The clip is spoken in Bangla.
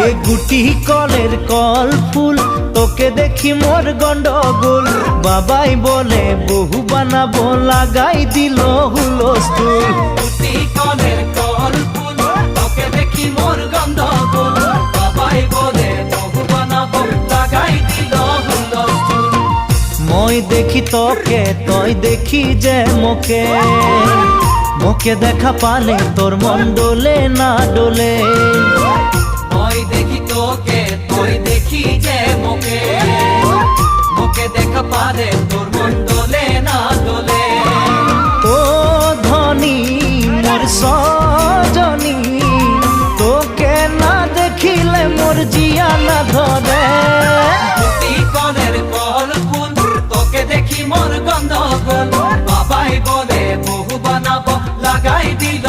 এ গুটি কলের কল ফুল তোকে দেখি মোর গন্ডগোল বাবাই বলে বহু বানাবো লাগাই দিল হুলস্থুল গুটি কলের কল ফুল তোকে দেখি মোর গন্ডগোল বাবাই বলে বহু বানাবো লাগাই দিল হুলস্থুল মই দেখি তোকে তই দেখি যে মোকে মোকে দেখা পালে তোর মন ডোলে না ডোলে মই দেখি তোকে তুই দেখি যে মোকে মোকে দেখা পারে তোর মন দোলে না দোলে ও ধনী মোর সজনী তোকে না দেখিলে মোর জিয়া না ধরে গুটি কলের কল ফুল তোকে দেখি মোর গন্ধগোল বাবাই বলে বহু বানাবো লাগাই দিল